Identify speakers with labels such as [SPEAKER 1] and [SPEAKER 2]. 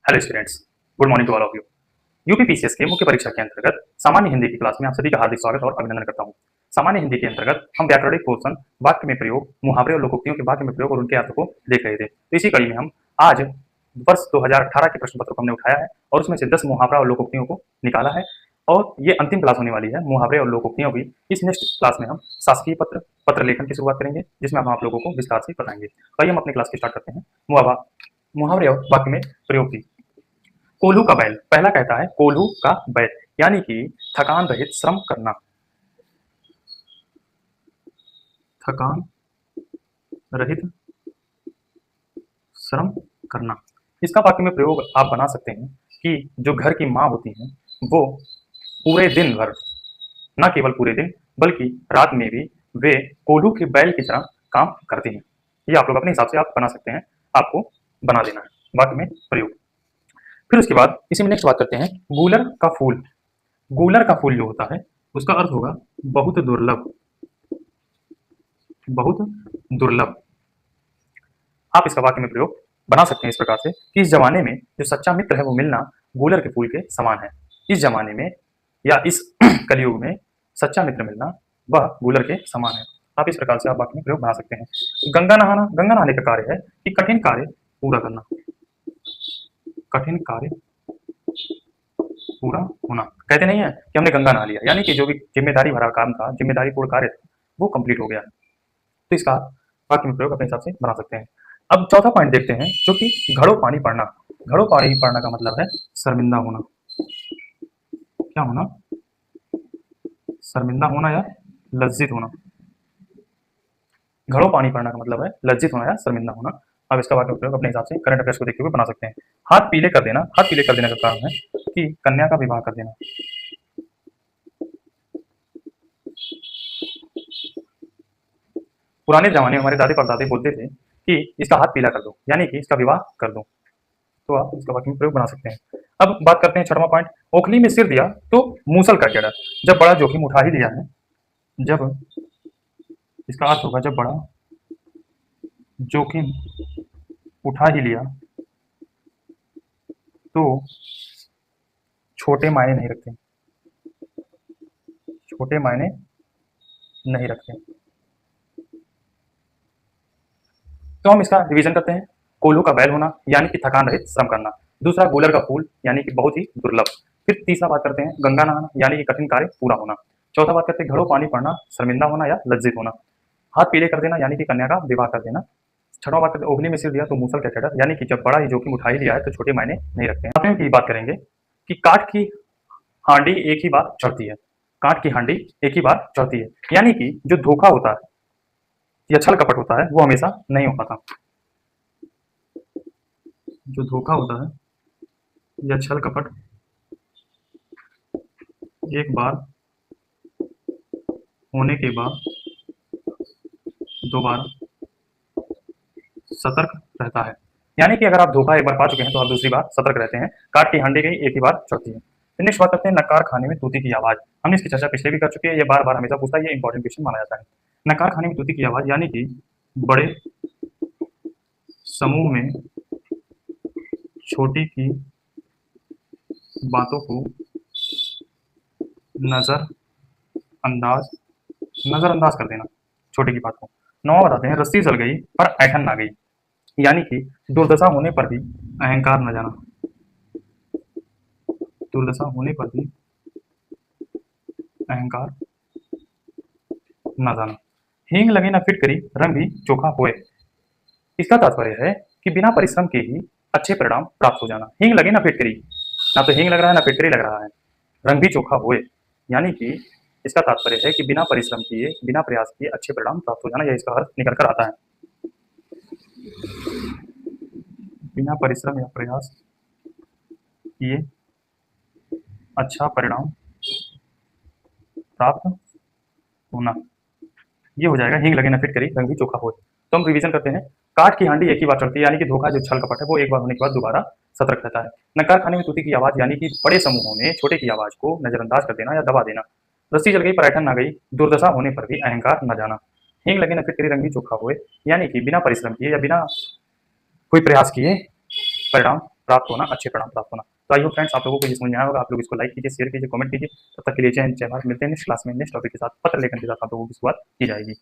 [SPEAKER 1] Hello students, good morning to all of you. UPPCS के मुख्य परीक्षा के अंतर्गत सामान्य हिंदी की क्लास में आप सभी का हार्दिक स्वागत और अभिनंदन करता हूं। सामान्य हिंदी के अंतर्गत हम व्याकरणिक पोर्शन, वाक्य में प्रयोग, मुहावरे और लोकोक्तियों के वाक्य में प्रयोग और उनके अर्थ को देख रहे थे। तो इसी कड़ी में हम आज वर्ष 2018 के प्रश्न पत्र को हमने उठाया है और उसमें से 10 मुहावरा और लोकोक्तियों को निकाला है। और ये अंतिम क्लास होने वाली है मुहावरे और लोकोक्तियों की। इस नेक्स्ट क्लास में हम शासकीय पत्र लेखन की शुरुआत करेंगे, जिसमें हम आप लोगों को विस्तार से बताएंगे। तो आइए हम अपनी क्लास की स्टार्ट करते हैं। मुहावरे और वाक्य में प्रयोग की। कोल्हू का बैल, पहला कहता है कोल्हू का बैल, यानी कि थकान रहित श्रम करना। थकान रहित श्रम करना। इसका वाक्य में प्रयोग आप बना सकते हैं कि जो घर की माँ होती हैं वो पूरे दिन भर, न केवल पूरे दिन बल्कि रात में भी वे कोल्हू के बैल की तरह काम करती हैं। ये आप लोग अपने हिसाब से आप बना सकते हैं, आपको बना देना है वाक्य में प्रयोग। फिर उसके बाद इसी में नेक्स्ट बात करते हैं गूलर का फूल। गूलर का फूल जो होता है उसका अर्थ होगा बहुत दुर्लभ। बहुत दुर्लभ। आप इसका वाक्य में प्रयोग बना सकते हैं इस प्रकार से कि इस जमाने में जो सच्चा मित्र है वो मिलना गूलर के फूल के समान है। इस जमाने में या इस कलयुग में सच्चा मित्र मिलना वह गूलर के समान है। आप इस प्रकार से आप वाक्य में प्रयोग बना सकते हैं। गंगा नहाना, गंगा नहाने का कार्य है कि कठिन कार्य पूरा करना। कठिन कार्य पूरा होना। कहते नहीं है कि हमने गंगा नहा लिया, यानी कि जो भी जिम्मेदारी भरा काम था, जिम्मेदारी पूर्ण कार्य था, वो कंप्लीट हो गया। तो इसका वाक्य में प्रयोग अपने हिसाब से बना सकते हैं। अब चौथा पॉइंट देखते हैं जो कि घड़ों पानी पड़ना। घड़ों पानी पड़ना का मतलब है शर्मिंदा होना। क्या होना? शर्मिंदा होना या लज्जित होना। घड़ों पानी पड़ना का मतलब है लज्जित होना या शर्मिंदा होना। अब इसका वाक्य प्रयोग अपने हिसाब से करंट अफेयर्स को देखते हुए बना सकते हैं। हाथ पीले कर देना। हाथ पीले कर देने का कारण है कि कन्या का विवाह कर देना। पुराने जमाने में हमारे दादे परदादे बोलते थे कि इसका हाथ पीला कर दो, यानी कि इसका विवाह कर दो। तो आप इसका वाक्य में प्रयोग बना सकते हैं। अब बात करते हैं छठवां पॉइंट, ओखली में सिर दिया तो मूसल कट गया। जब बड़ा जोखिम उठा ही लिया है, जब इसका अर्थ होगा जब बड़ा जोखिम उठा ही लिया तो छोटे मायने नहीं रखते। छोटे मायने नहीं रखते। तो हम इसका रिवीजन करते हैं। कोल्हू का बैल होना यानी कि थकान रहित श्रम करना। दूसरा गूलर का फूल यानी कि बहुत ही दुर्लभ। फिर तीसरा बात करते हैं गंगा नहाना यानी कि कठिन कार्य पूरा होना। चौथा बात करते हैं घड़ों पानी पड़ना, शर्मिंदा होना या लज्जित होना। हाथ पीले कर देना यानी कि कन्या का विवाह कर देना। छठवां बात करते हैं ओखली में सिर दिया तो मूसल का चढ़ा, यानी कि जब बड़ा ही जोखिम उठा ही लिया है तो छोटे मायने नहीं रखते हैं। आप की बात करेंगे कि काठ की हांडी एक ही बार चढ़ती है। काठ की हांडी एक ही बार चढ़ती है, यानी कि जो धोखा होता है या छल कपट होता है वो हमेशा नहीं हो पाता। जो धोखा होता है या छल कपट एक बार होने के बाद दोबारा सतर्क रहता है। यानी कि अगर आप धोखा एक बार पा चुके हैं तो आप दूसरी बार सतर्क रहते हैं। काट की हांडी गई एक ही बार चढ़ती है। नेक्स्ट बात करते हैं नकार खाने में तूती की आवाज। हमने इसकी चर्चा पिछले भी कर चुके हैं, ये बार बार हमेशा पूछता है, ये इंपॉर्टेंट क्वेश्चन माना जाता है। नकार खाने में तूती की आवाज यानी कि बड़े समूह में छोटी की बातों को नजरअंदाज कर देना, छोटे की बात को। नौ बताते हैं रस्सी जल गई पर ऐठन ना गई, यानी कि दुर्दशा होने पर भी अहंकार न जाना। दुर्दशा होने पर भी अहंकार न जाना। हींग लगे ना फिटकरी रंग भी चोखा होए। इसका तात्पर्य है कि बिना परिश्रम के ही अच्छे परिणाम प्राप्त हो जाना। हींग लगे ना फिटकरी, ना तो हींग लग रहा है ना फिटकरी लग रहा है, रंग भी चोखा होए, यानी कि इसका तात्पर्य है कि बिना परिश्रम किए, बिना प्रयास किए अच्छे परिणाम प्राप्त हो जाना, यह इसका अर्थ निकल कर आता है। बिना परिश्रम या प्रयास किए अच्छा परिणाम प्राप्त होना, ये हो जाएगा हींग लगे ना फिटकरी रंग भी चोखा होए। तो हम रिवीजन करते हैं। काठ की हांडी एक ही बार चढ़ती है, यानी कि धोखा जो छल कपट है वो एक बार होने के बाद दोबारा सतर्क रहता है। नकार खाने में तूती की आवाज यानी कि बड़े समूहों में छोटे की आवाज को नजरअंदाज कर देना या दबा देना। रस्सी जल गई पर ऐठन ना गई, दुर्दशा होने पर भी अहंकार न जाना। हींग लगे ना फिटकरी रंग भी चोखा होए, यानी कि बिना परिश्रम किए या बिना कोई प्रयास किए परिणाम प्राप्त होना, अच्छे परिणाम प्राप्त होना। तो आई होप फ्रेंड्स आप लोगों को ये समझ में आया होगा। आप लोग इसको लाइक कीजिए, शेयर कीजिए, कमेंट कीजिए। तब तक के लिए जय हिंद, जय भारत। मिलते हैं नेक्स्ट क्लास में नेक्स्ट टॉपिक के साथ, पत्र लेखन के साथ आप लोगों की शुरुआत की जाएगी।